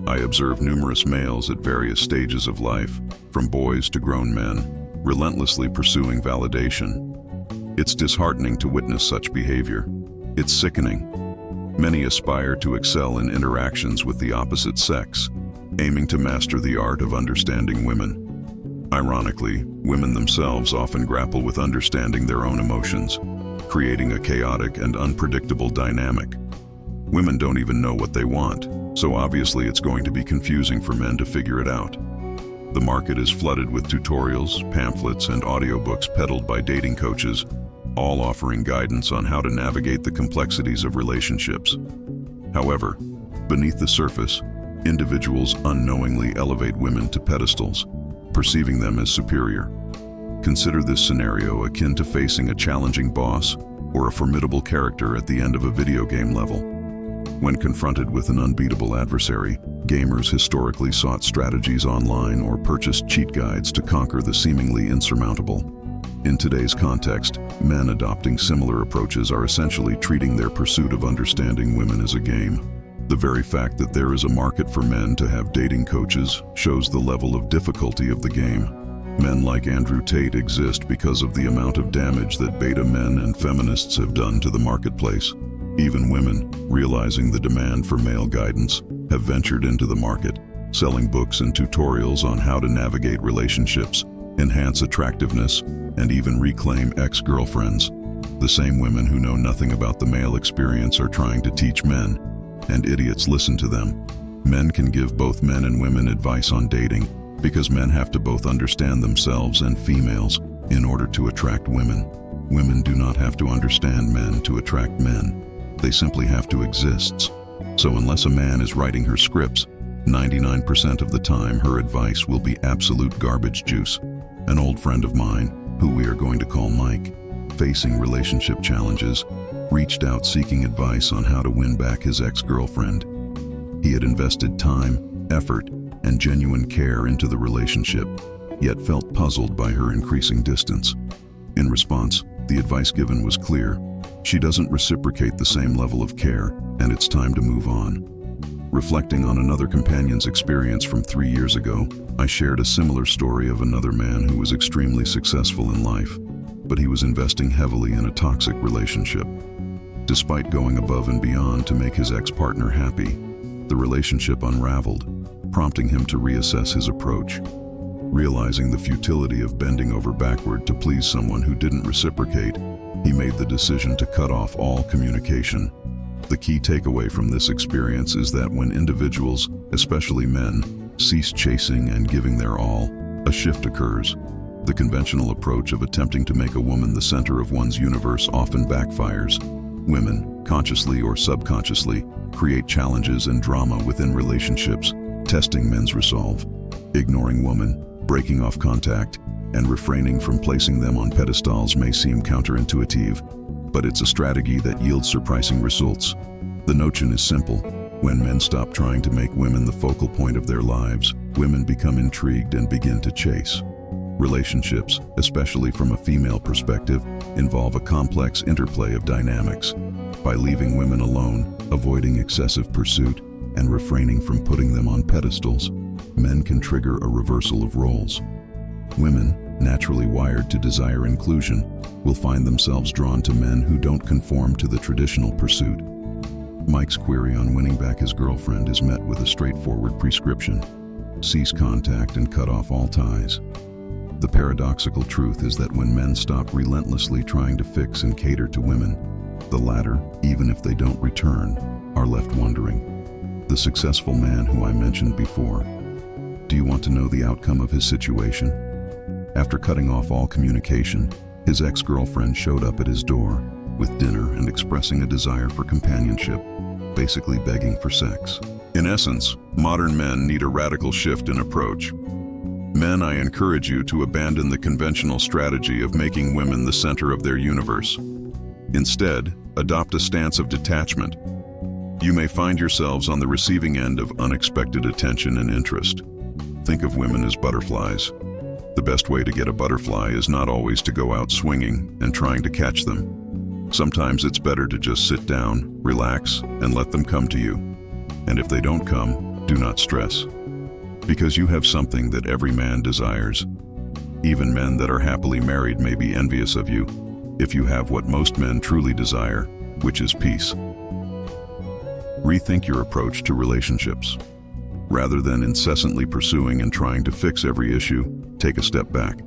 I observe numerous males at various stages of life, from boys to grown men, relentlessly pursuing validation. It's disheartening to witness such behavior. It's sickening. Many aspire to excel in interactions with the opposite sex, aiming to master the art of understanding women. Ironically, women themselves often grapple with understanding their own emotions, creating a chaotic and unpredictable dynamic. Women don't even know what they want, so obviously it's going to be confusing for men to figure it out. The market is flooded with tutorials, pamphlets, and audiobooks peddled by dating coaches, all offering guidance on how to navigate the complexities of relationships. However, beneath the surface, individuals unknowingly elevate women to pedestals, perceiving them as superior. Consider this scenario akin to facing a challenging boss or a formidable character at the end of a video game level. When confronted with an unbeatable adversary, gamers historically sought strategies online or purchased cheat guides to conquer the seemingly insurmountable. In today's context, men adopting similar approaches are essentially treating their pursuit of understanding women as a game. The very fact that there is a market for men to have dating coaches shows the level of difficulty of the game. Men like Andrew Tate exist because of the amount of damage that beta men and feminists have done to the marketplace. Even women, realizing the demand for male guidance, have ventured into the market, selling books and tutorials on how to navigate relationships, enhance attractiveness, and even reclaim ex-girlfriends. The same women who know nothing about the male experience are trying to teach men, and idiots listen to them. Men can give both men and women advice on dating, because men have to both understand themselves and females in order to attract women. Women do not have to understand men to attract men. They simply have to exist. So unless a man is writing her scripts, 99% of the time her advice will be absolute garbage juice. An old friend of mine, who we are going to call Mike, facing relationship challenges, reached out seeking advice on how to win back his ex-girlfriend. He had invested time, effort, and genuine care into the relationship, yet felt puzzled by her increasing distance. In response, the advice given was clear. She doesn't reciprocate the same level of care, and it's time to move on. Reflecting on another companion's experience from 3 years ago, I shared a similar story of another man who was extremely successful in life, but he was investing heavily in a toxic relationship. Despite going above and beyond to make his ex-partner happy, the relationship unraveled, prompting him to reassess his approach. Realizing the futility of bending over backward to please someone who didn't reciprocate, he made the decision to cut off all communication. The key takeaway from this experience is that when individuals, especially men, cease chasing and giving their all, a shift occurs. The conventional approach of attempting to make a woman the center of one's universe often backfires. Women, consciously or subconsciously, create challenges and drama within relationships, testing men's resolve. Ignoring women, breaking off contact, and refraining from placing them on pedestals may seem counterintuitive, but it's a strategy that yields surprising results. The notion is simple. When men stop trying to make women the focal point of their lives, women become intrigued and begin to chase. Relationships, especially from a female perspective, involve a complex interplay of dynamics. By leaving women alone, avoiding excessive pursuit, and refraining from putting them on pedestals, men can trigger a reversal of roles. Women, naturally wired to desire inclusion, will find themselves drawn to men who don't conform to the traditional pursuit. Mike's query on winning back his girlfriend is met with a straightforward prescription: cease contact and cut off all ties. The paradoxical truth is that when men stop relentlessly trying to fix and cater to women, the latter, even if they don't return, are left wondering. The successful man who I mentioned before. Do you want to know the outcome of his situation? After cutting off all communication, his ex-girlfriend showed up at his door with dinner and expressing a desire for companionship, basically begging for sex. In essence, modern men need a radical shift in approach. Men, I encourage you to abandon the conventional strategy of making women the center of their universe. Instead, adopt a stance of detachment. You may find yourselves on the receiving end of unexpected attention and interest. Think of women as butterflies. The best way to get a butterfly is not always to go out swinging and trying to catch them. Sometimes it's better to just sit down, relax, and let them come to you. And if they don't come, Do not stress, because you have something that every man desires. Even men that are happily married may be envious of you if you have what most men truly desire, which is peace. Rethink your approach to relationships. Rather than incessantly pursuing and trying to fix every issue, take a step back.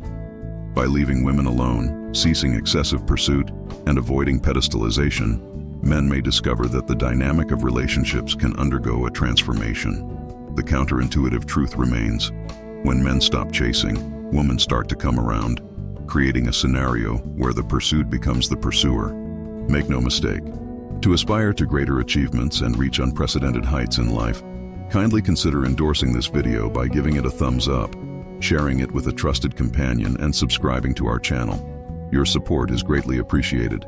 By leaving women alone, ceasing excessive pursuit, and avoiding pedestalization, men may discover that the dynamic of relationships can undergo a transformation. The counterintuitive truth remains: when men stop chasing, women start to come around, creating a scenario where the pursued becomes the pursuer. Make no mistake, to aspire to greater achievements and reach unprecedented heights in life, kindly consider endorsing this video by giving it a thumbs up, sharing it with a trusted companion, and subscribing to our channel. Your support is greatly appreciated.